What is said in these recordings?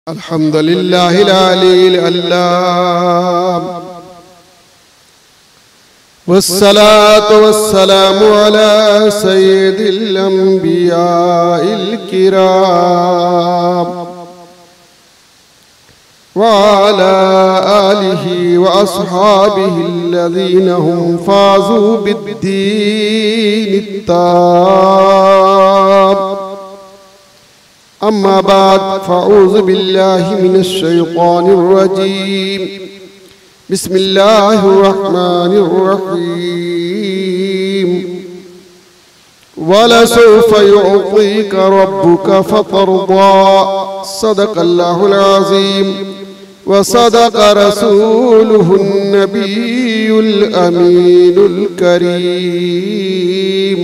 अल्हम्दुलिल्लाहिल अलील अल्लाम वस्सलातु वस्सलामु अला सय्यिदिल अंबियाइल किराम व अला आलिहि व अस्हाबिहिल्लज़ीना हुम फाज़ू बिद्दीनित ताम। अम्मा बाद फ़अऊज़ु बिल्लाहि मिनश शैतानिर रजीम। बिस्मिल्लाहिर रहमानिर रहीम। वलसौफ़ युअतीका रब्बुका फ़तर्दा। सदक़ल्लाहुल अज़ीम व सदक़ रसूलुहुन नबियुल अमीनुल करीम।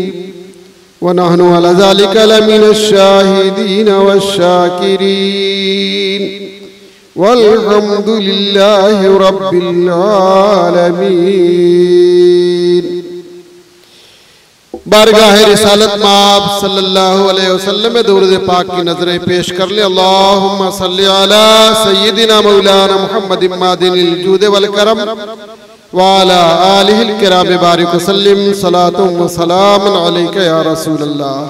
वनहनु अला ज़ालिका लमिनश शाहिदीन वश्शाकिरीन वल्हम्दुलिल्लाहि रब्बिल आलमीन। बारगाह रिसालत माब सल्लल्लाहु अलैहि वसल्लम में दुरूद पाक की नजरें पेश कर ले। अल्लाहुम्मा सल्लि अला सय्यिदिना मौलाना मुहम्मदिन मादिनिल जूद वल करम वाला आलिहिल किराम बारिक वसल्लिम सलातुम व सलामुन अलैका या रसूल अल्लाह।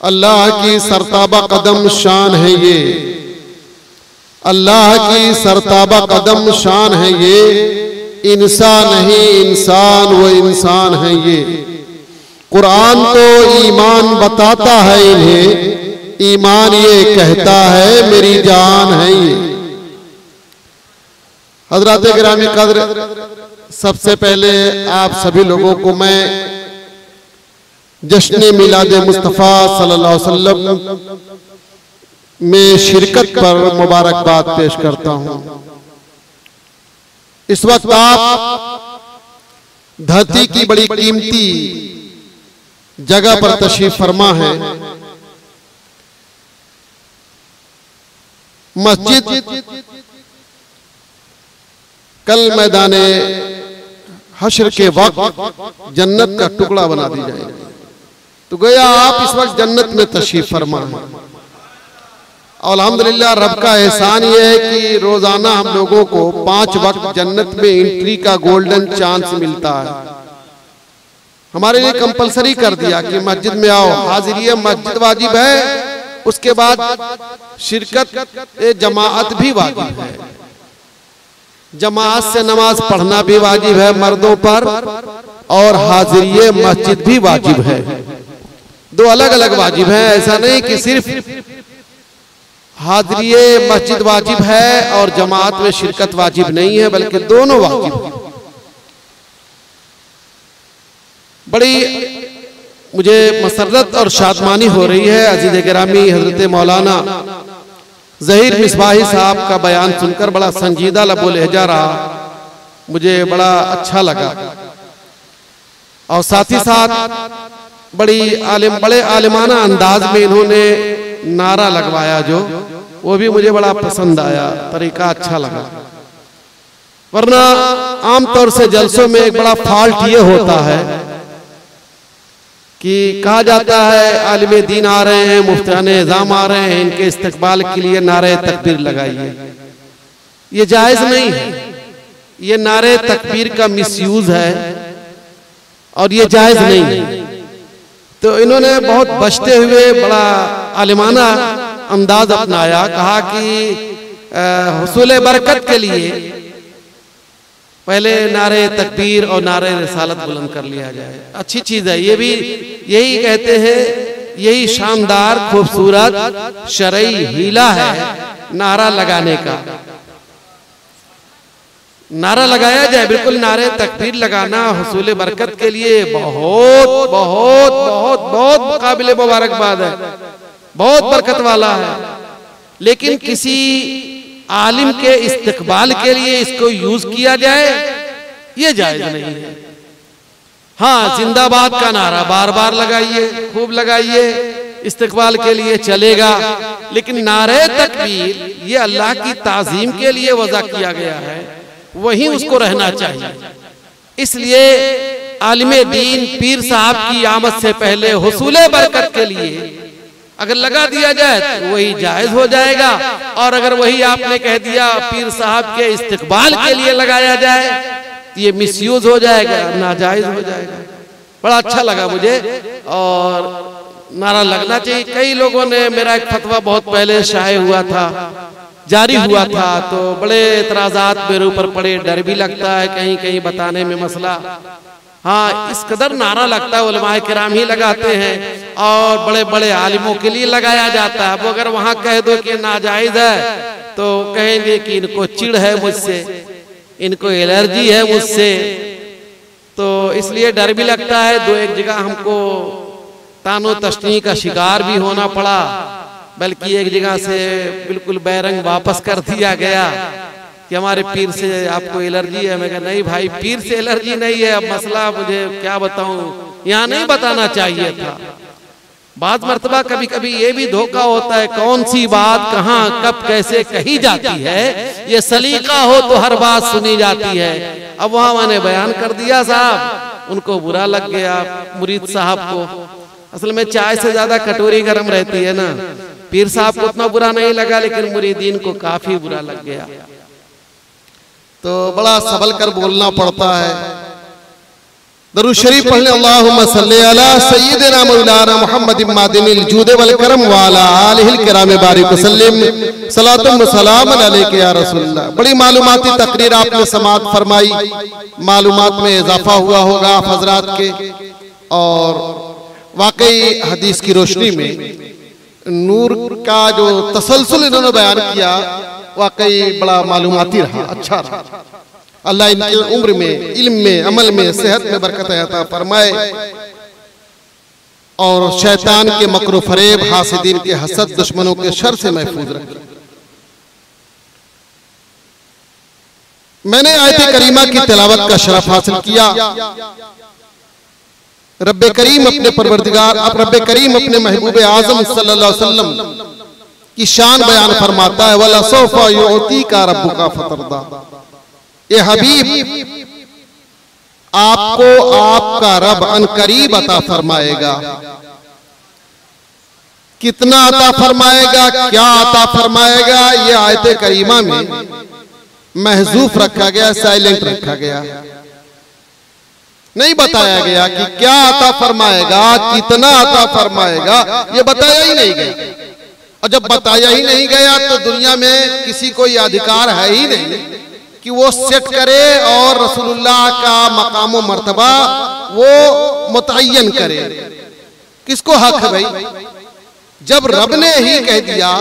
अल्लाह की सरताबा कदम शान है ये, अल्लाह की सरताबा कदम शान है ये। इंसान नहीं इंसान वो इंसान है ये। कुरान तो ईमान बताता है इन्हें, ईमान ये कहता है मेरी जान है ये। हज़रात गिरामी कद्र, सबसे पहले आप सभी लोगों को मैं जश्न मिलाद मुस्तफ़ा सल्लल्लाहु अलैहि वसल्लम में शिरकत पर मुबारकबाद पेश करता हूँ। इस वक्त आप धरती की बड़ी कीमती जगह पर तशरीफ फरमा है। मस्जिद कल मैदाने हश्र के वक्त जन्नत का टुकड़ा बना दी जाएगी। तो गया आप इस वक्त जन्नत में तशरीफ फरमा है। अल्हम्दुलिल्लाह रब का एहसान ये है कि रोजाना हम लोगों को 5 वक्त जन्नत में एंट्री का गोल्डन चांस मिलता है। हमारे लिए कंपलसरी कर दिया कि मस्जिद में आओ, हाजिरियत मस्जिद वाजिब है, उसके बाद शिरकत जमाअत भी वाजिब है। जमाअत से नमाज पढ़ना भी वाजिब है मर्दों पर, और हाजिरियत मस्जिद भी वाजिब है। दो अलग अलग वाजिब है। ऐसा नहीं कि सिर्फ हाजिरिये मस्जिद वाजिब है और जमात में शिरकत वाजिब नहीं है, बल्कि दोनों वाजिब है। बड़ी मुझे मसरत और शादमानी हो रही है अजीज गिरामी, हजरत मौलाना ज़हीर मिसबाही साहब का बयान सुनकर बड़ा संजीदा लबो लहजा रहा, मुझे बड़ा अच्छा लगा। और साथ ही साथ बड़े आलिमाना अंदाज में इन्होंने नारा लगवाया, जो वो भी मुझे बड़ा पसंद आया, तरीका अच्छा लगा। वरना आमतौर से जलसों में एक बड़ा फॉल्ट ये होता है कि कहा जाता है आलिम दीन आ रहे हैं, मुफ्तियान निज़ाम आ रहे हैं, इनके इस्तकबाल के लिए नारे तकबीर लगाइए। ये जायज नहीं है, ये नारे तकबीर का मिसयूज है और ये जायज नहीं है। तो इन्होंने बहुत बचते हुए बड़ा आलिमाना अंदाज अपनाया, कहा कि हुसूल बरकत के लिए पहले नारे तकबीर और नारे रिसालत बुलंद कर लिया जाए। अच्छी चीज है, ये भी यही कहते हैं, यही शानदार खूबसूरत शरई हीला है नारा लगाने का। नारा लगाया जाए, बिल्कुल नारे तकबीर लगाना हुसूल बरकत के लिए बहुत बहुत बहुत बहुत काबिल मुबारकबाद है, बहुत बरकत वाला है। लेकिन किसी आलिम के इस्तकबाल के लिए इसको यूज किया जाए, ये जायज नहीं है। हाँ, जिंदाबाद का नारा बार बार लगाइए, खूब लगाइए, इस्तकबाल के लिए चलेगा। लेकिन नारे तकबीर ये अल्लाह की ताजीम के लिए वज़ा किया गया है, वही उसको रहना चाहिए। इसलिए आलिम दीन पीर साहब की आमद से पहले हुसूल बरकत के लिए अगर लगा दिया जाए तो वही जायज हो जाएगा, और अगर वही आपने कह दिया पीर साहब के इस्तिकबाल के लिए लगाया जाए तो ये मिसयूज हो जाएगा, नाजायज हो जाएगा। बड़ा अच्छा लगा मुझे, और नारा लगना चाहिए। कई लोगों ने, मेरा एक फतवा बहुत पहले शाये हुआ था, जारी हुआ था, तो बड़े एतराजात मेरे ऊपर पड़े, डर भी लगता है कहीं कहीं बताने में मसला। हाँ, इस कदर नारा लगता है, उलमाए किराम ही लगाते हैं और बड़े बड़े आलिमों के लिए लगाया जाता है। अब अगर वहां कह दो कि नाजायज है तो कहेंगे कि इनको चिढ़ है मुझसे, इनको एलर्जी है मुझसे, तो इसलिए डर भी लगता है। दो एक जगह हमको तानो तशनी का शिकार भी होना पड़ा, बल्कि एक जगह से बिल्कुल बैरंग वापस कर दिया गया कि हमारे पीर से आपको एलर्जी है। मैं कहा नहीं भाई, पीर से एलर्जी नहीं है। अब मसला मुझे क्या बताऊं, यहाँ नहीं बताना चाहिए था। बात मर्तबा कभी कभी ये भी धोखा होता है, कौन सी बात कहाँ कब कैसे कही जाती है, ये सलीका हो तो हर बात सुनी जाती है। अब वहां मैंने बयान कर दिया साहब, उनको बुरा लग गया मुरीद साहब को। असल में चाय से ज्यादा कटोरी गर्म रहती है ना। पीर साहब को उतना बुरा नहीं लगा, लेकिन मुरीदीन को काफी बुरा लग गया। तो बड़ा संभल कर बोलना पड़ता है। दरूद शरीफ पढ़ ले, अल्लाहुम्मा सल्ली अला सय्यिदिना मौलाना मुहम्मद मादिनिल जूद वल करम व अला आलिहिल किराम बारिक वसल्लम सलातुम व सलामुन अलैका या रसूलल्लाह। बड़ी मालूमाती तकरीर आपने समाअत फरमाई, मालूमात में इजाफा हुआ होगा आप हजरात के, और वाकई हदीस की रोशनी में नूर का जो तसलसल इन्होंने बयान किया वाकई बड़ा मालूमाती रहा, अच्छा रहा। अल्लाह इनकी उम्र में, इल्म में, अमल में, सेहत में बरकत अता फरमाए, और शैतान के मकरू फरेब, हासिदीन के हसद, दुश्मनों के शर से महफूज रखे। मैंने आयत करीमा की तिलावत का शरफ हासिल किया। रब्बे करीम अपने परवरदिगार, रब्बे करीम अपने महबूब आजम सल्लल्लाहु अलैहि वसल्लम की शान बयान फरमाता है, वला सौफा युअतीका रब्बुका फतरदा। ये हबीब, आपको आपका रब अनकरीब अता फरमाएगा। कितना अता फरमाएगा, क्या अता फरमाएगा, ये आयत करीमा में महजूफ रखा गया, साइलेंट रखा गया, नहीं बताया गया कि क्या अता फरमाएगा, कितना अता फरमाएगा, ये बताया ही नहीं गया। और जब बताया ही नहीं गया तो दुनिया में किसी को यह अधिकार है ही नहीं कि वो सेट करे और रसूलुल्लाह का मकाम व मर्तबा वो मुतय्यन करे। किसको हक है भाई? जब रब ने ही कह दिया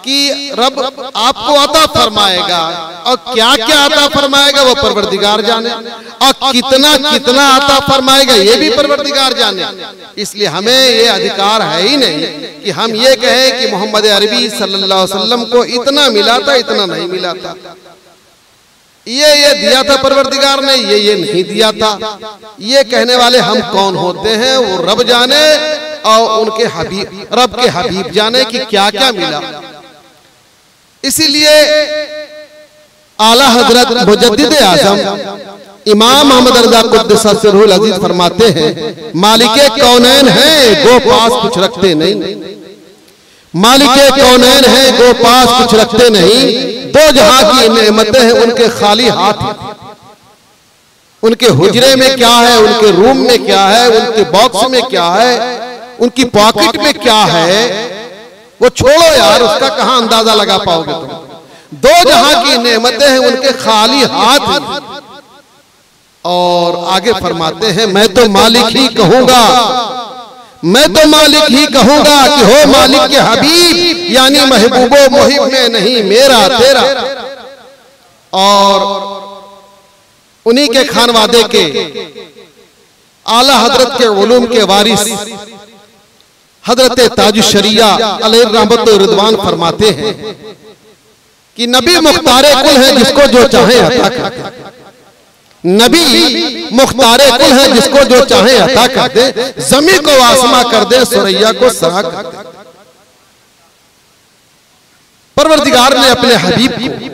कि रब आपको अता फरमाएगा, और क्या क्या अता फरमाएगा वो परवरदिगार जाने, और कितना कितना अता फरमाएगा ये भी परवरदिगार जाने। इसलिए हमें ये अधिकार है ही नहीं कि हम ये कहें कि मोहम्मद अरबी सल्लल्लाहु अलैहि वसल्लम को इतना मिला था, इतना नहीं मिला था, ये दिया था परवरदिगार ने, ये नहीं दिया था। ये कहने वाले हम कौन होते हैं, वो रब जाने और उनके हबीब, रब के हबीब जाने कि क्या क्या मिला। इसीलिए आला हजरत मुजद्दिद आजम इमाम मोहम्मद रज़ा कुद्दस सिर्हुल अजीज फरमाते हैं, मालिके कौनैन हैं गो पास कुछ रखते नहीं, मालिके कौनैन हैं गो पास कुछ रखते नहीं, दो जहां की नेमतें हैं उनके खाली हाथ। उनके हुजरे में क्या है, उनके रूम में क्या है, उनके बॉक्स में क्या है, उनकी पॉकेट में क्या है, वो छोड़ो यार, उसका कहां अंदाजा लगा पाओगे तुम। दो जहां की नेमतें हैं उनके खाली हाथ। और आगे फरमाते हैं, मैं तो मालिक ही कहूंगा, मैं तो मालिक ही कहूंगा कि हो मालिक के हबीब, यानी महबूबो मुहिब में नहीं मेरा तेरा। और उन्हीं के खानवादे के आला हजरत के उलूम के वारिस हजरत ताजुश शरिया अलैहि रहमत व रिदवान फरमाते हैं कि नबी मुख्तारे कुल है जिसको जो चाहे अता कर दे। नबी मुख्तारे कुल है जिसको जो चाहे अता कर दे, जमी को आसमा कर दे, सुरैया को सरा कर दे। परवरदिगार ने अपने हबीब को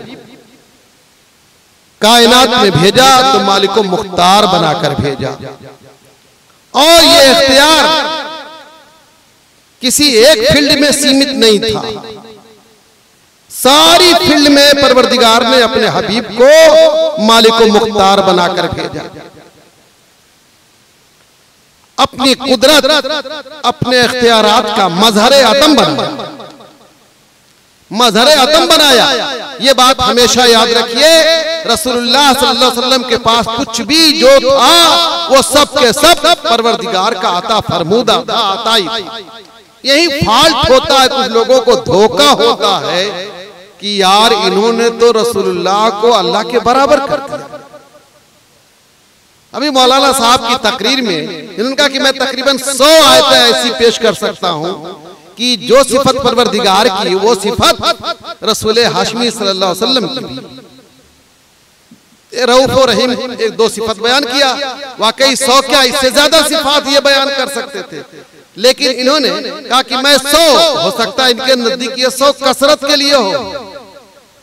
कायनात में भेजा तो मालिक को मुख्तार बनाकर भेजा, और ये इख्तियार किसी एक फील्ड में सीमित नहीं था, सारी फील्ड में परवरदिगार ने अपने हबीब को मालिक मुख्तार बनाकर भेजा। अपनी कुदरत, अपने इख्तियारात का मजहरे आदम बनाया, मजहरे आदम बनाया। ये बात हमेशा याद रखिए, रसूलुल्लाह सल्लल्लाहु अलैहि वसल्लम के पास कुछ भी जो था वो सब के सब परवरदिगार का अता फरमूदा था, अताई। यही फॉल्ट होता है, कुछ लोगों को धोखा होता है कि यार इन्होंने तो रसूलुल्लाह को अल्लाह के बराबर कर दिया। अभी मौलाना साहब की तकरीर में इन्होंने कहा कि मैं तकरीबन 100 आयतें ऐसी पेश कर सकता हूं कि जो सिफत परवरदिगार की वो सिफत रसूल हाशमी सल्लल्लाहु अलैहि वसल्लम की। रऊफ और रहीम एक दो सिफत बयान किया, वाकई 100 क्या इससे ज्यादा सिफात ये बयान कर सकते थे, लेकिन इन्होंने कहा कि मैं 100, हो सकता है इनके नजदीक ये 100 कसरत के लिए हो,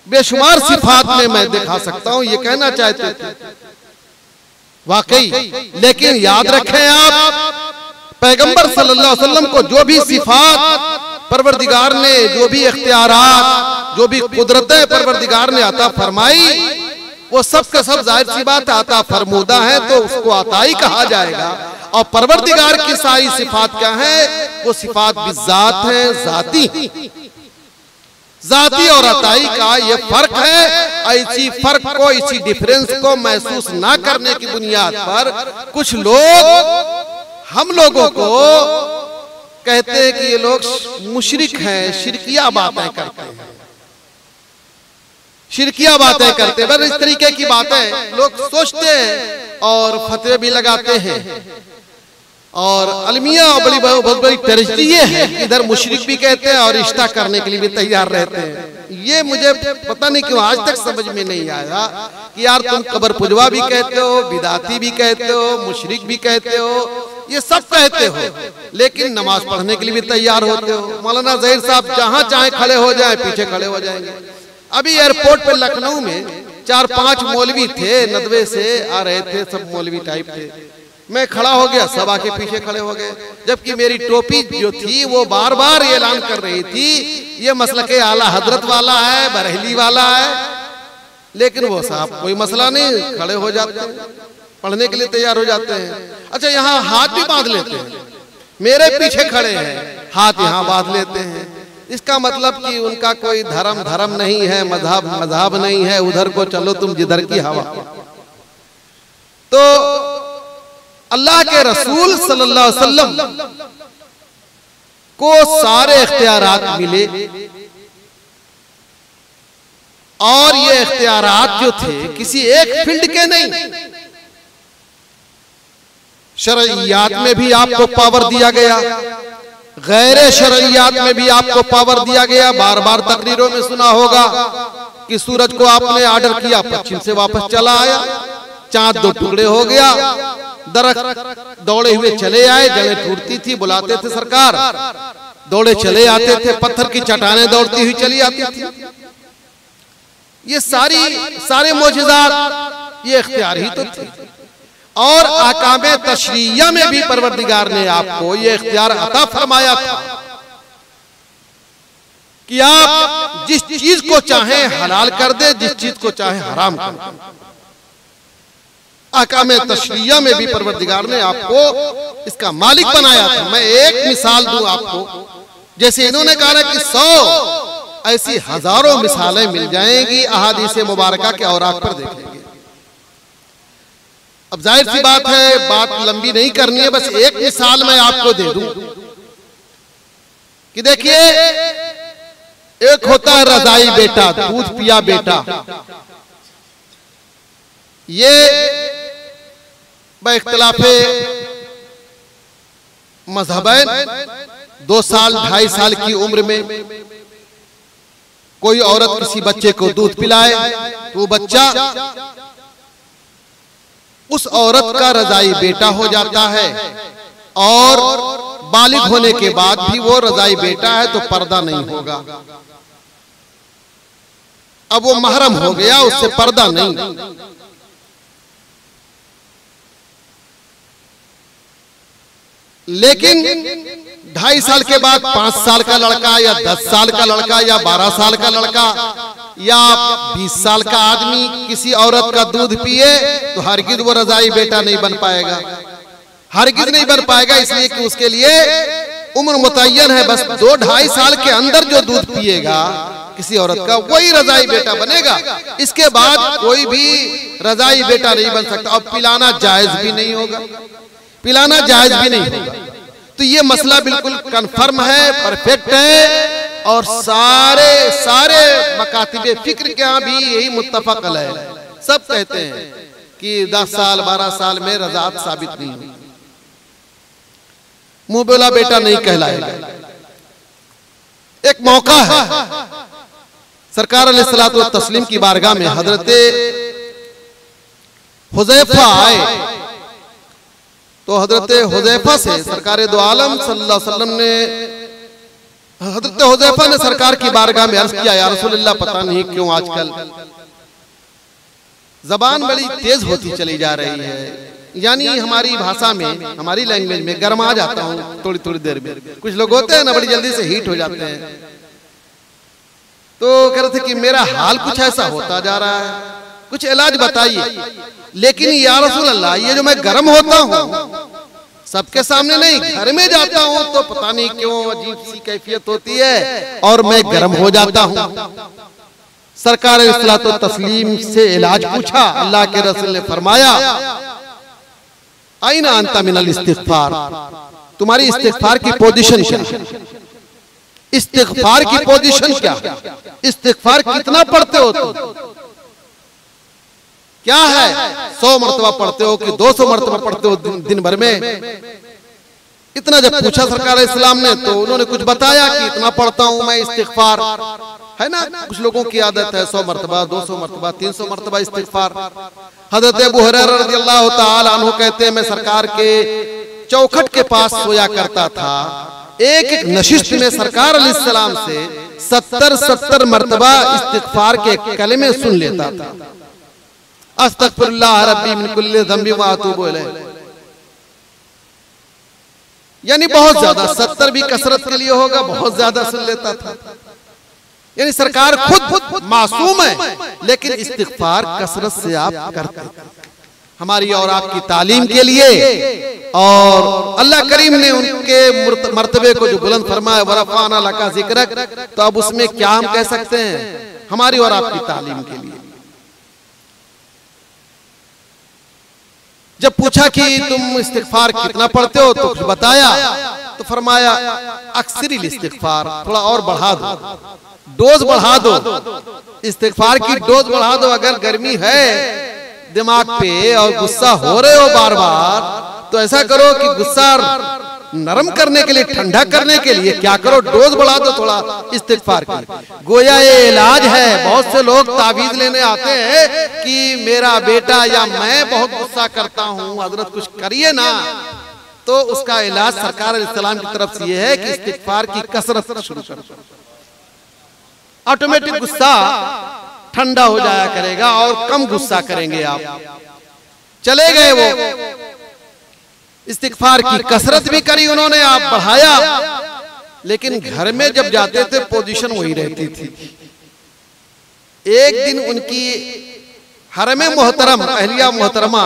बेशुमार सिफात में मैं दिखा सकता हूं, ये कहना चाहते थे वाकई। लेकिन याद रखें आप, पैगंबर सल्लल्लाहु अलैहि वसल्लम को जो भी सिफात परवरदिगार ने, जो भी इख्तियारात, जो भी कुदरतें परवरदिगार ने अता फरमाई, वो सब का सब जाहिर सी बात अता फरमूदा है, तो उसको अताई कहा जाएगा। और परवरदिगार की सारी सिफात क्या है? वो सिफात बिज़ात है, जाती। जाती और अताई का ये फर्क है। इसी फर्क को, इसी डिफरेंस को महसूस ना करने की बुनियाद पर कुछ लोग हम लोगों को कहते हैं कि ये लोग मुशरिक हैं, शिरकिया बातें करते हैं, शिरकिया बातें करते हैं। बस इस तरीके की बातें लोग सोचते हैं और फतवे भी लगाते हैं। और अलमिया बहुत बड़ी तरजीह ये है कि इधर मुशरिक भी कहते हैं और रिश्ता करने के लिए भी तैयार रहते हैं। ये मुझे पता नहीं क्यों आज तक समझ में नहीं आया कि यार तुम कबर पुजवा भी कहते हो, बिदाती भी कहते हो, मुशरिक भी कहते हो, ये सब कहते हो, लेकिन नमाज पढ़ने के लिए भी तैयार होते हो। मौलाना ज़हीर साहब जहां चाहे खड़े हो जाए, पीछे खड़े हो जाएंगे। अभी एयरपोर्ट पे लखनऊ में 4-5 मौलवी थे, नदवे से आ रहे थे, सब मौलवी टाइप थे। मैं खड़ा हो गया, सब आके पीछे खड़े हो गए, जबकि मेरी टोपी जो थी वो बार बार ऐलान कर रही थी ये मसलके आला हजरत वाला है, बरेली वाला है, लेकिन वो साहब कोई मसला नहीं, खड़े हो जाते हैं, पढ़ने के लिए तैयार हो जाते हैं। अच्छा, यहाँ हाथ भी बांध लेते हैं, मेरे पीछे खड़े हैं, हाथ यहाँ बांध लेते हैं। इसका मतलब कि उनका कोई धर्म नहीं है, मजहब नहीं है, उधर को चलो तुम जिधर की हवा। तो अल्लाह के रसूल सल्लल्लाहु अलैहि वसल्लम को सारे इख्तियारात मिले, और ये इख्तियारात जो थे किसी एक फील्ड के नहीं, शरइयात में भी आपको पावर दिया गया, गैर शरइयात में भी आपको पावर दिया गया। बार बार तकरीरों में सुना होगा कि सूरज को आपने ऑर्डर किया, पश्चिम से वापस चला आया, चांद 2 टुकड़े हो गया, दरख्त दौड़े हुए चले आए, जड़ें टूटती थी, बुलाते थे सरकार, दौड़े चले आते थे, पत्थर की चट्टानें दौड़ती हुई चली आती थी। ये सारे मोजिज़ात ये इख्तियार ही तो थे। और आकामे तशरीया में भी परवरदिगार ने आपको ये इख्तियार अता फरमाया था कि आप जिस चीज को चाहें हलाल कर दे, जिस चीज को चाहे हराम कर दे। आकामे तशरीया में भी परवरदिगार ने आपको इसका मालिक बनाया था। मैं एक मिसाल दूं आपको, जैसे इन्होंने कहा कि 100 ऐसी हजारों मिसालें मिल जाएंगी, अहादीस मुबारका के औराक पर देखेंगे। अब जाहिर सी बात है, बात लंबी नहीं करनी है, बस एक मिसाल मैं आपको दे दूं कि देखिए, एक होता है रजाई बेटा, दूध पिया बेटा। ये इख्तिलाफे मजहबैन 2 साल 2.5 साल की उम्र में कोई औरत किसी बच्चे को दूध पिलाए, तो वो बच्चा उस औरत का रजाई बेटा हो जाता है, और बालिग होने के बाद भी वो रजाई बेटा है तो पर्दा नहीं होगा। अब वो महरम हो गया, उससे पर्दा नहीं। लेकिन 2.5 साल के बाद 5 साल का लड़का या 10 साल का लड़का या 12 साल का लड़का या 20 साल का आदमी किसी औरत का दूध पिए तो हरगिज़ वो रज़ाई बेटा नहीं बन पाएगा, हरगिज़ नहीं बन पाएगा। इसलिए कि उसके लिए उम्र मुतय्यन है, बस 2-2.5 साल के अंदर जो दूध पिएगा किसी औरत का वही रज़ाई बेटा बनेगा। इसके बाद कोई भी रज़ाई बेटा नहीं बन सकता और पिलाना जायज भी नहीं होगा, पिलाना जायज भी नहीं होगा। तो ये मसला बिल्कुल कन्फर्म है, परफेक्ट है और सारे मकातिबे फिक्र के यहाँ भी यही मुत्तफक है। सब कहते हैं कि 10 साल 12 साल में रज़ात साबित नहीं हुई, मुंह बोला बेटा नहीं कहलाएगा। एक मौका है, सरकार अलैहिस्सलातु व तस्लीम की बारगाह में हजरते हुज़ैफा आए तो हजरते हुज़ैफा से सरकार दो आलम सल्लल्लाहु अलैहि वसल्लम ने, हजरत हुज़ैफा ने सरकार की बारगाह में अर्ज किया, या रसूलल्लाह पता नहीं क्यों आजकल जबान बड़ी तेज होती चली जा रही है, यानी हमारी भाषा में, हमारी लैंग्वेज में गरमा जाता हूँ थोड़ी थोड़ी देर में। कुछ लोग होते हैं ना बड़ी जल्दी से हीट हो जाते हैं। तो कह रहे थे कि मेरा हाल कुछ ऐसा होता जा रहा है, कुछ इलाज बताइए। लेकिन या रसूल अल्लाह ये जो मैं गर्म होता हूँ सबके सामने नहीं, घर में जाता हूँ तो पता नहीं क्यों अजीब सी कैफियत होती है और मैं गर्म हो जाता हूँ। सरकार अलैहिस्सलातु व तस्लीम से इलाज पूछा, अल्लाह के रसूल ने फरमाया आइना अंता मिनल इस्तिग़फ़ार, तुम्हारी इस्तिग़फ़ार की पोजीशन क्या, इस्तिग़फ़ार की पोजीशन क्या, इस्तिग़फ़ार कितना पढ़ते हो तुम, क्या है 100 मरतबा पढ़ते हो कि 200 मरतबा पढ़ते हो दिन भर में। इतना जब पूछा सरकार इस्लाम ने तो उन्होंने कुछ बताया कि इतना पढ़ता हूं मैं इस्तिग़फ़ार, है ना कुछ लोगों की आदत है 100 मरतबा 200 मरतबा 300 मरतबा इस्तिग़फ़ार। हज़रत अबू हुरैरा रज़ियल्लाहु ताला अन्हु कहते हैं मैं सरकार के चौखट के पास सोया करता था, एक एक नशिस्त में सरकार अलैहिस्सलाम से 70 मरतबा इस्तिग़फ़ार के कलमे सुन लेता था, अस्तग़फिरुल्लाह रब्बी मिन कुल्लि ज़ंबि व अतूबु इलैह। यानी बहुत ज्यादा, 70 भी कसरत के लिए होगा, बहुत ज्यादा सुन लेता था। यानी सरकार खुद मासूम है लेकिन इस्तिग़फ़ार कसरत से आप करते हैं। हमारी और आपकी तालीम के लिए और अल्लाह करीम ने उनके मर्तबे को जो बुलंद फरमाया वरफ़अना लका ज़िक्रक, तो अब उसमें क्या हम कह सकते हैं, हमारी और आपकी तालीम के लिए। जब पूछा कि तुम इस्तिग़फ़ार कितना पढ़ते हो तो कुछ बताया, तो फरमाया अक्सरिल इस्तिग़फ़ार, थोड़ा और बढ़ा दो, डोज बढ़ा दो, इस्तिग़फ़ार की डोज बढ़ा दो। अगर गर्मी है दिमाग पे और गुस्सा हो रहे हो बार बार तो ऐसा करो कि गुस्सा नरम करने के लिए, ठंडा करने के लिए क्या करो, डोज बढ़ा दो थोड़ा इस्तिग़फ़ार की। गोया ये इलाज है। बहुत से लोग तावीज़ लेने आते हैं कि मेरा बेटा या मैं बहुत गुस्सा करता हूँ, हजरत कुछ करिए ना, तो उसका इलाज सरकार अलैहिस्सलाम की तरफ से ये है कि इस्तिग़फ़ार की कसरत शुरू करो, ऑटोमेटिक गुस्सा ठंडा हो जाया करेगा और कम गुस्सा करेंगे आप। चले गए वो, इस्तिग़फ़ार की कसरत भी करी उन्होंने, आप बढ़ाया, लेकिन घर में जब जाते थे पोजीशन वही रहती थी। एक दिन उनकी हरम मोहतरम अहलिया मोहतरमा,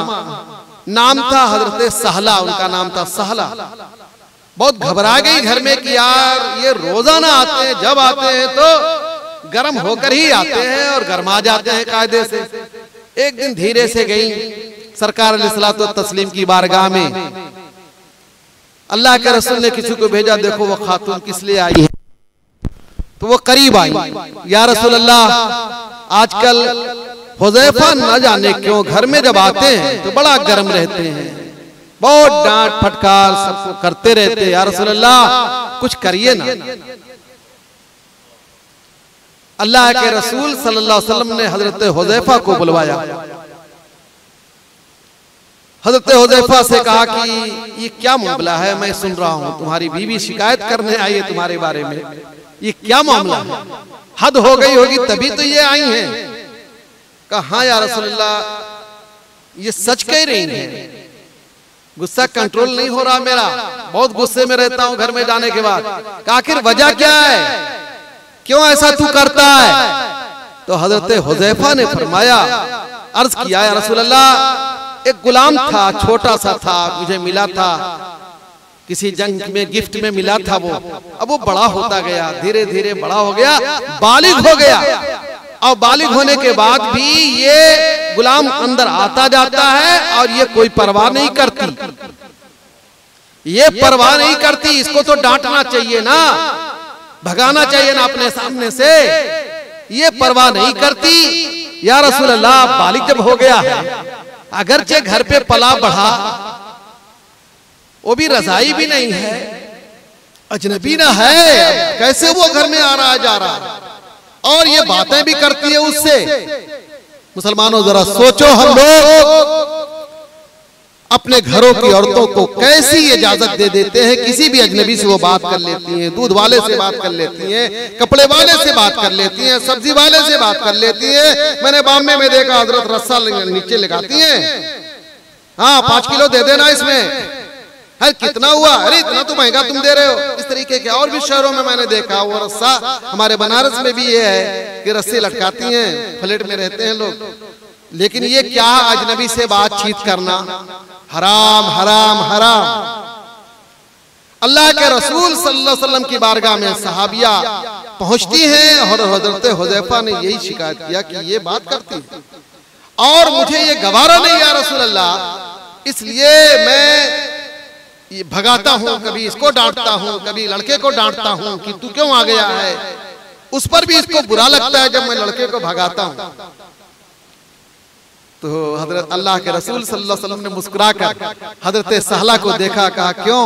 नाम था हजरत सहला, उनका नाम था सहला, बहुत घबरा गई घर में कि यार ये रोजाना आते हैं, जब आते हैं तो गर्म होकर ही आते हैं और गर्मा जाते हैं कायदे से। एक दिन धीरे से गई सरकार अलैहिस्सलातु व तस्लीम की बारगाह में, अल्लाह के रसूल ने किसी को भेजा, देखो वो खातून किस लिए आई है। तो वो करीब आई, या रसूल अल्लाह आजकल हुज़ैफा न जाने क्यों घर में जब आते हैं तो बड़ा गर्म रहते हैं, बहुत डांट फटकार सबको करते रहते हैं, या रसूल अल्लाह कुछ करिए ना। अल्लाह के रसूल सल्लल्लाहु अलैहि वसल्लम ने हजरत हुज़ैफा को बुलवाया। हजरत हुज़ैफा से कहा कि ये क्या मामला है, मैं सुन रहा हूँ तुम्हारी बीवी शिकायत करने आई है तुम्हारे बारे में, ये क्या मामला है, हद हो गई होगी तभी तो ये आई हैं। कहा हाँ या रसूलल्लाह ये सच कह रही हैं। गुस्सा कंट्रोल नहीं हो रहा मेरा, बहुत गुस्से में रहता हूं घर में जाने के बाद। आखिर वजह क्या है, क्यों ऐसा तू करता है? तो हजरत हुज़ैफा ने फरमाया, अर्ज किया, या रसूल अल्लाह, एक गुलाम था, छोटा सा था, मुझे मिला था, किसी जंग में गिफ्ट में मिला था वो। अब वो बड़ा होता गया, धीरे धीरे बड़ा हो गया, बालिग हो गया। और बालिग होने के बाद भी ये गुलाम अंदर आता जाता है और ये कोई परवाह नहीं करती, ये परवाह नहीं करती। इसको तो डांटना चाहिए ना, भगाना चाहिए ना अपने सामने से, ये परवाह नहीं करती। या रसूल अल्लाह, बालिग जब हो गया है, अगरचे घर पे पला बढ़ा, वो भी रजाई भी नहीं है, अजनबी ना है, कैसे वो घर में आ रहा जा रहा, और ये बातें भी करती है उससे। मुसलमानों जरा सोचो, हम लोग अपने घरों की औरतों को कैसी इजाजत दे देते हैं, किसी भी अजनबी से वो बात कर लेती हैं, दूध वाले से बात कर लेती हैं, कपड़े वाले से बात कर लेती हैं, सब्जी वाले से बात कर लेती हैं। मैंने बॉम्बे में देखा, हजरत रस्सा नीचे लगाती हैं, हाँ 5 किलो दे देना इसमें, अरे कितना हुआ, अरे इतना तो महंगा तुम दे रहे हो, इस तरीके के। और भी शहरों में मैंने देखा वो रस्सा, हमारे बनारस में भी ये है कि रस्सी लटकाती हैं, फ्लैट में रहते हैं लोग। लेकिन ये क्या, अजनबी से बातचीत करना हराम हराम हराम। अल्लाह के रसूल सल्लल्लाहु अलैहि वसल्लम की बारगाह में सहाबिया पहुंचती हैं और हजरत हुज़ैफा ने यही शिकायत किया कि ये बात करती है और मुझे ये गवारा नहीं या रसूल अल्लाह, इसलिए मैं ये भगाता हूं, कभी इसको डांटता हूं, कभी लड़के को डांटता हूं कि तू क्यों आ गया है। उस पर भी इसको बुरा लगता है जब मैं लड़के को भगाता हूं। तो हजरत अल्लाह के रसूल सल्लल्लाहु अलैहि वसल्लम ने मुस्कुराकर हजरत सहला को देखा, कहा क्यों?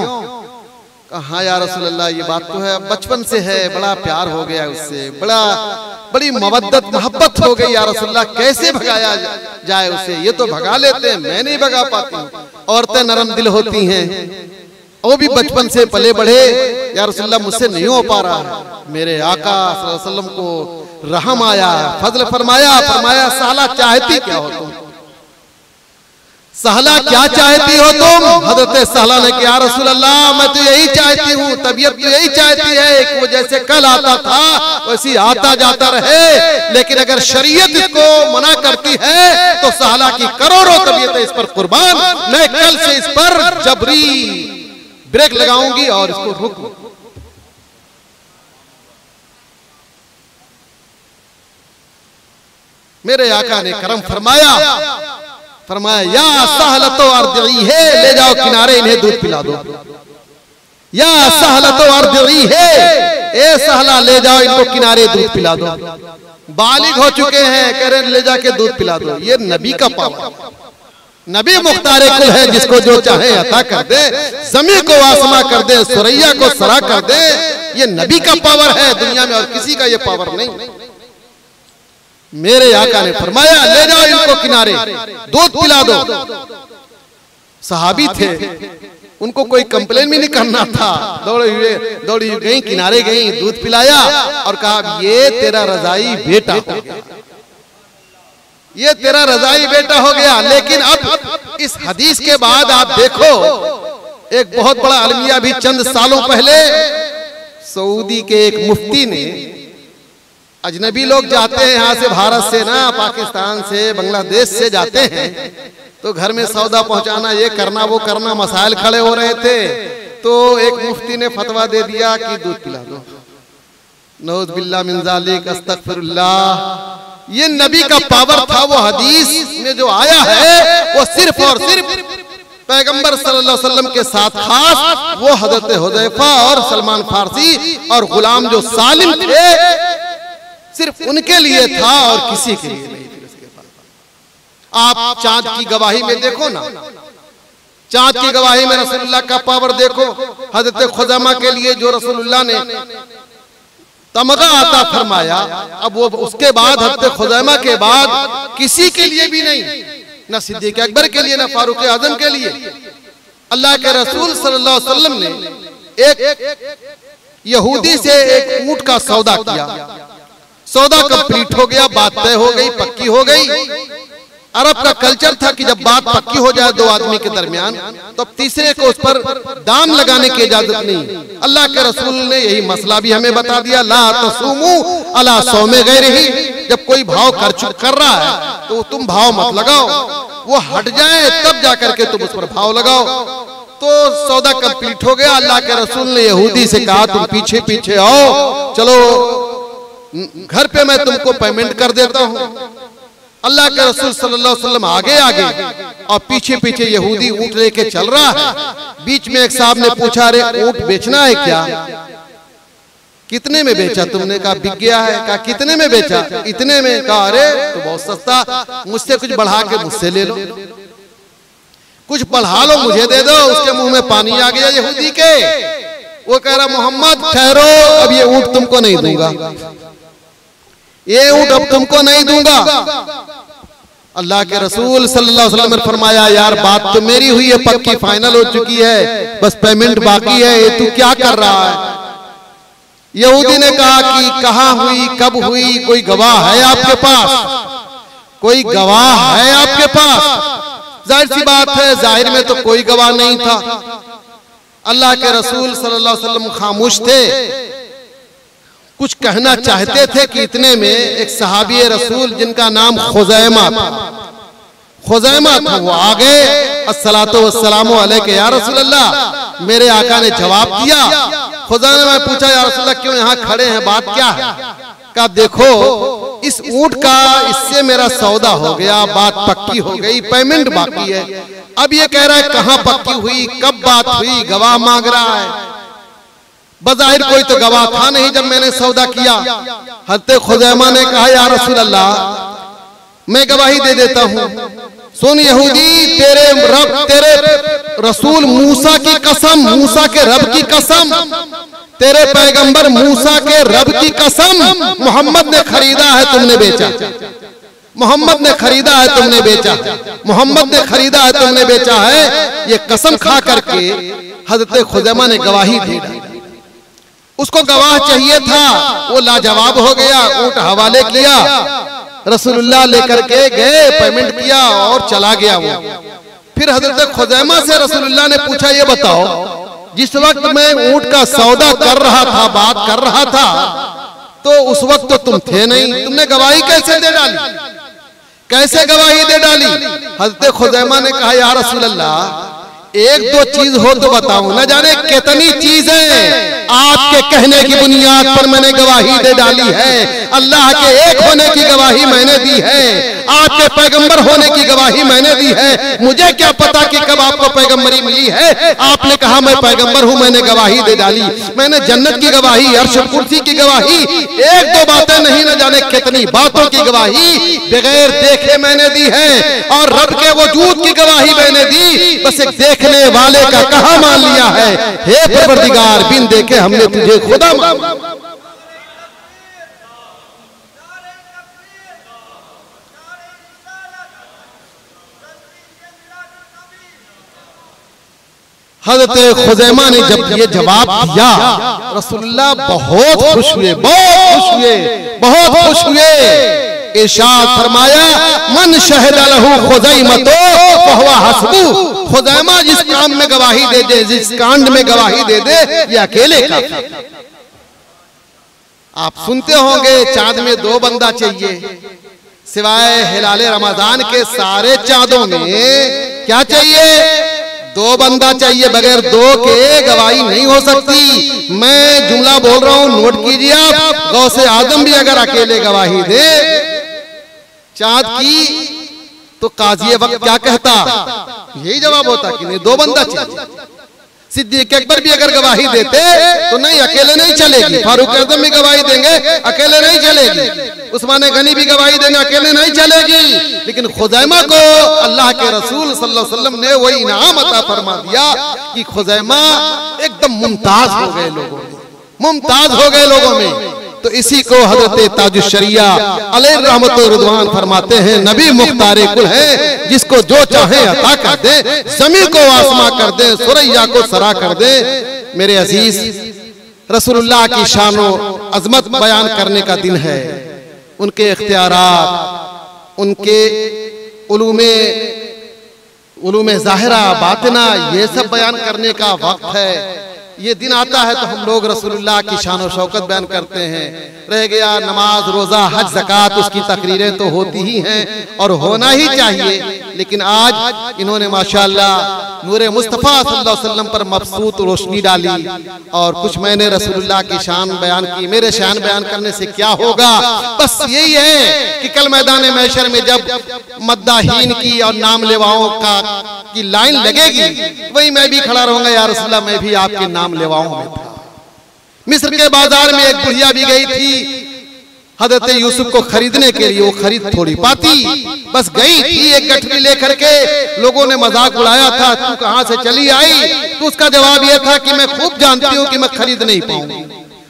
कहा हाँ या रसूल अल्लाह, ये बात तो है, बचपन से है, बड़ा प्यार हो गया उससे, बड़ी मवद्दत मोहब्बत हो गई या रसूल अल्लाह, कैसे भगाया जाए उसे? ये तो भगा लेते हैं, मैं नहीं भगा पाती हूँ। औरतें नरम दिल होती हैं, वो भी बचपन से पले बढ़े, या रसूल अल्लाह मुझसे नहीं हो पा रहा है। मेरे आका सल्लल्लाहु अलैहि वसल्लम को रहम आया, फजल फरमाया, सहला चाहती क्या हो तुम? सहला क्या चाहती हो तुम? हजरत सहला ने कहा, रसूल अल्लाह मैं तो यही चाहती हूँ, तबीयत तो यही चाहती है कि वो जैसे कल आता था वैसी आता जाता रहे, लेकिन अगर शरीयत इसको मना करती है तो सहला की करोड़ों तबीयतें इस पर कुर्बान, मैं कल से इस पर जबरी ब्रेक लगाऊंगी और इसको रोकूं। मेरे आका ने करम फरमाया, या सहलतो अर्दी है, ले जाओ किनारे, इन्हें दूध पिला दो। या सहलतो अर्दी है, ए सहला ले जाओ इनको किनारे, दूध पिला दो। बालिग हो चुके हैं, कह रहे ले जाके दूध पिला दो। ये नबी का पावर, नबी मुख्तारे कुल है, जिसको जो चाहे अता कर दे, ज़मीन को आसमां कर दे, सुरैया को सरा कर दे। ये नबी का पावर है दुनिया में, और किसी का ये पावर नहीं। मेरे आका ने फरमाया, ले जाओ इनको किनारे, दूध पिला दो। सहाबी थे, उनको कोई कंप्लेन भी नहीं करना था, दौड़ी गई, किनारे गई, दूध पिलाया और कहा ये तेरा रजाई बेटा हो गया, ये तेरा रजाई बेटा हो गया। लेकिन अब इस हदीस के बाद आप देखो, एक बहुत बड़ा अलमिया भी चंद सालों पहले सऊदी के एक मुफ्ती ने, अजनबी लोग जाते हैं यहाँ से, भारत से ना, पाकिस्तान से, बांग्लादेश से जाते हैं, तो घर में सौदा पहुंचाना, ये करना वो करना, मसाइल खड़े हो रहे थे। तो एक मुफ्ती ने फतवा दे दिया कि दूध पिला दो। नऊज़ बिल्लाह मिन ज़ालिक, अस्तगफिरुल्लाह। ये नबी का पावर था, वो हदीस में जो आया है वो सिर्फ और सिर्फ पैगंबर सल्लल्लाहु अलैहि वसल्लम के साथ खास वो हजरत हुज़ैफा और सलमान फारसी और गुलाम जो सालिम थे, सिर्फ उनके लिए था और किसी के लिए नहीं थी। उसके बाद आप चांद की गवाही में देखो ना, चांद की गवाही में रसूलुल्लाह का पावर देखो। हजरत खुज़ैमा के लिए जो रसूलुल्लाह ने तमगा आता फरमाया, अब वो उसके बाद हजरत खुज़ैमा के बाद किसी के लिए भी नहीं, न सिद्दीक़ अकबर के लिए, न फारूक आज़म के लिए। अल्लाह के रसूल सल्लल्लाहु अलैहि वसल्लम ने एक यहूदी से एक ऊंट का सौदा किया, सौदा कंप्लीट हो गया, बात तय हो गई, पक्की हो गई। अरब का कल्चर था कि जब बात पक्की हो जाए दो आदमी के दरमियान तो तीसरे को उस पर दाम लगाने की इजाजत नहीं। अल्लाह के रसूल ने यही मसला भी हमें बता दिया, ला तसूमू अला सौमे गैरिही। जब कोई भाव कर रहा है तो तुम भाव मत लगाओ, वो हट जाए तब जाकर के तुम उस पर भाव लगाओ। तो सौदा कंप्लीट हो गया। अल्लाह के रसूल ने यहूदी से कहा तुम पीछे पीछे आओ, चलो घर पे मैं तुमको पेमेंट कर देता हूं। अल्लाह के रसूल सल्लल्लाहु अलैहि वसल्लम आगे आगे और पीछे पीछे यहूदी ऊंट लेके चल रहा है। बीच में एक साहब ने पूछा, अरे ऊंट बेचना है क्या? कितने में बेचा? तुमने कहा बिक गया है। कहा कितने में बेचा? इतने में। कहा अरे तो बहुत सस्ता, मुझसे कुछ बढ़ा के मुझसे ले लो, कुछ बढ़ा लो मुझे दे दो। उसके मुंह में पानी आ गया यहूदी के। वो कह रहा मोहम्मद ठहरो, अब ये ऊंट तुमको नहीं दूंगा, ये ऊंट अब तुमको नहीं दूंगा। अल्लाह के रसूल सल्लल्लाहु अलैहि वसल्लम ने फरमाया, यार बात तो मेरी हुई है, पक्की फाइनल हो चुकी है, बस पेमेंट बाकी है, ये तू क्या कर रहा है? यहूदी ने कहा कि कहाँ हुई, कब हुई, कोई गवाह है आपके पास? कोई गवाह है आपके पास? जाहिर सी बात है जाहिर में तो कोई गवाह नहीं था। अल्लाह के रसूल सल्लल्लाहु अलैहि वसल्लम खामोश थे। कुछ कहना चाहते थे कि इतने में एक सहाबी रसूल जिनका नाम खुज़ैमा था, वो आ गए। अस्सलातु वस्सलामु अलैका या रसूल अल्लाह। मेरे आका ने जवाब दिया। खुज़ैमा ने पूछा, या रसूल अल्लाह क्यों यहाँ खड़े हैं, बात क्या है? कहा देखो इस ऊंट का इससे मेरा सौदा हो गया, बात पक्की हो गई, पेमेंट बाकी है। अब ये कह रहा है कहाँ पक्की हुई, कब बात हुई, गवाह मांग रहा है। बज़ाहिर कोई तो गवाह था नहीं जब मैंने सौदा किया। हज़रत खुज़ैमा ने कहा, या रसूल अल्लाह मैं गवाही दे देता हूँ। सुन यहूदी, तेरे रब, तेरे रसूल मूसा की कसम, मूसा के रब की कसम, तेरे पैगंबर मूसा के रब की कसम, मोहम्मद ने खरीदा है, तुमने बेचा। मोहम्मद ने खरीदा है, तुमने बेचा। मोहम्मद ने खरीदा है, तुमने बेचा है। ये कसम खा करके हज़रत खुज़ैमा ने गवाही दी। उसको गवाह चाहिए था, वो लाजवाब हो गया। ऊंट हवाले किया, रसूलुल्लाह लेकर के गए, पेमेंट किया और चला गया वो। फिर हज़रत खुज़ैमा से रसूलुल्लाह ने पूछा, ये बताओ जिस वक्त मैं ऊंट का सौदा कर रहा था, बात कर रहा था, तो उस वक्त तो तुम थे नहीं, तुमने गवाही कैसे दे डाली? कैसे गवाही दे डाली? हज़रत खुज़ैमा ने कहा, या रसूल अल्लाह एक दो चीज हो तो बताऊं, न जाने कितनी चीजें आपके कहने की बुनियाद पर मैंने गवाही दे डाली है। अल्लाह के एक होने की गवाही मैंने दी है, आपके पैगंबर होने की गवाही मैंने दी है। मुझे क्या पता कि कब आपको पैगंबरी मिली है। आपने कहा मैं पैगंबर हूं, मैंने गवाही दे डाली। मैंने जन्नत की गवाही, अर्श कुर्सी की गवाही, एक दो बातें नहीं न जाने कितनी बातों की गवाही बगैर देखे मैंने दी है। और रब के वजूद की गवाही मैंने दी, बस एक देखने वाले का कहा मान लिया है। हे परवरदिगार, बिन देखे हमने तुझे खुदा मान। हज़रत खुज़ैमा ने जब ये जवाब दिया, रसूलुल्लाह बहुत खुश हुए, बहुत खुश हुए, बहुत खुश हुए। इरशाद फरमाया, मन शहद लहू खुज़ैमतो फहुवा हस्बु। खुज़ैमा जिस काम में गवाही दे दे, जिस कांड में गवाही दे दे, ये अकेले काफी। आप सुनते होंगे चांद में दो बंदा चाहिए, सिवाय हिलाले रमजान के सारे चांदों में क्या चाहिए? दो बंदा चाहिए। बगैर दो के गवाही नहीं हो सकती। मैं जुमला बोल रहा हूं, नोट कीजिए आप। गौसे आजम भी अगर अकेले गवाही दे चांद की, तो काजी वक्त क्या कहता? यही जवाब होता कि नहीं, दो बंदा चाहिए। सिद्दीक अकबर भी अगर गवाही देते तो नहीं, अकेले नहीं चलेगी। फारूक आजम भी गवाही देंगे, अकेले नहीं चलेगी। उस्मान गनी भी गवाही देंगे, अकेले नहीं चलेगी। लेकिन खुज़ैमा को अल्लाह के रसूल सल्लल्लाहु अलैहि वसल्लम ने वही इनाम अता फरमा दिया कि खुज़ैमा एकदम मुमताज हो गए लोगों में, मुमताज हो गए लोगों में। तो इसी को हज़रत ताजुश शरिया अलैहि रहमत व रिदवान फरमाते हैं, नबी मुख्तारे कुल है, जिसको जो चाहे अता कर दे, ज़मीन को आसमां कर दे, सुरैया को सरा कर दे। मेरे अजीज, रसूलुल्लाह की शान व अज़मत बयान करने का दिन है। उनके इख्तियारात, उनके उलूमे ज़ाहिरा बातिना ये सब बयान करने का वक्त है। ये दिन आता है तो हम लोग रसूलुल्लाह की शान और शौकत बयान करते हैं। रह गया नमाज, रोज़ा, हज, ज़कात, उसकी तकरीरें तो होती ही हैं और होना ही चाहिए। लेकिन आज इन्होंने माशाअल्लाह नूरे मुस्तफ़ा सल्लल्लाहु अलैहि वसल्लम पर मबसूत रोशनी डाली और कुछ मैंने रसूलुल्लाह की शान बयान की। मेरे शान बयान करने से क्या होगा, बस यही है कि कल मैदान महशर में जब मद्दाहीन की और नाम लेवाओं की लाइन लगेगी, वही मैं भी खड़ा रहूंगा, या रसूलुल्लाह मैं भी आपके नाम लेवाओं में था। मिस्र के बाजार में एक बुढ़िया भी गई थी हजरत यूसुफ को खरीदने के लिए। वो खरीद थोड़ी पाती, बस गई थी एक गठरी लेकर के। लोगों ने मजाक उड़ाया था, तू कहां से चली आई? तो उसका जवाब यह था कि मैं खूब जानती हूं कि मैं खरीद नहीं पाऊंगी,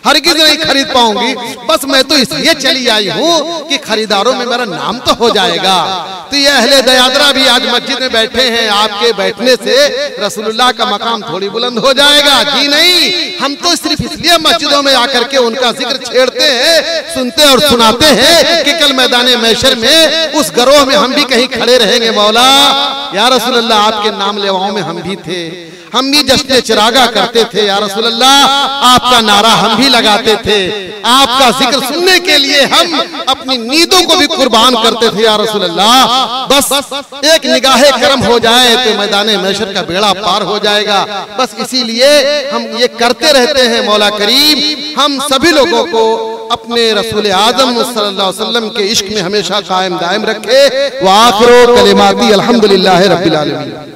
हरगिज़ नहीं खरीद पाऊंगी, बस मैं तो इसलिए चली आई हूं कि खरीदारों में मेरा नाम तो हो जाएगा। तो ये अहले दयादरा भी आज मस्जिद में बैठे हैं, आपके बैठने से रसूलुल्लाह का मकाम थोड़ी बुलंद हो जाएगा? जी नहीं, हम तो सिर्फ इसलिए मस्जिदों में आकर के उनका जिक्र छेड़ते हैं, सुनते और सुनाते हैं कि कल मैदान महशर में उस गरोह में हम भी कहीं खड़े रहेंगे। मौला या रसूलुल्लाह आपके नाम लेवाओं में हम भी थे, हम भी जश्न चिरागा करते थे। या रसूलुल्लाह आपका नारा हम भी लगाते थे, आपका जिक्र सुनने के लिए हम अपनी नींदों को भी कुर्बान करते थे। या रसूलुल्लाह बस एक निगाहे करम हो जाए तो मैदान महशर का बेड़ा पार हो जाएगा। बस इसीलिए हम ये करते रहते हैं। मौला करीम हम सभी लोगों को अपने रसूल आज़म सल्लल्लाहु अलैहि वसल्लम के इश्क में हमेशा कायम दायम रखे। व आखिरो कलिमाती अल्हम्दुलिल्लाहि रब्बिल आलमीन।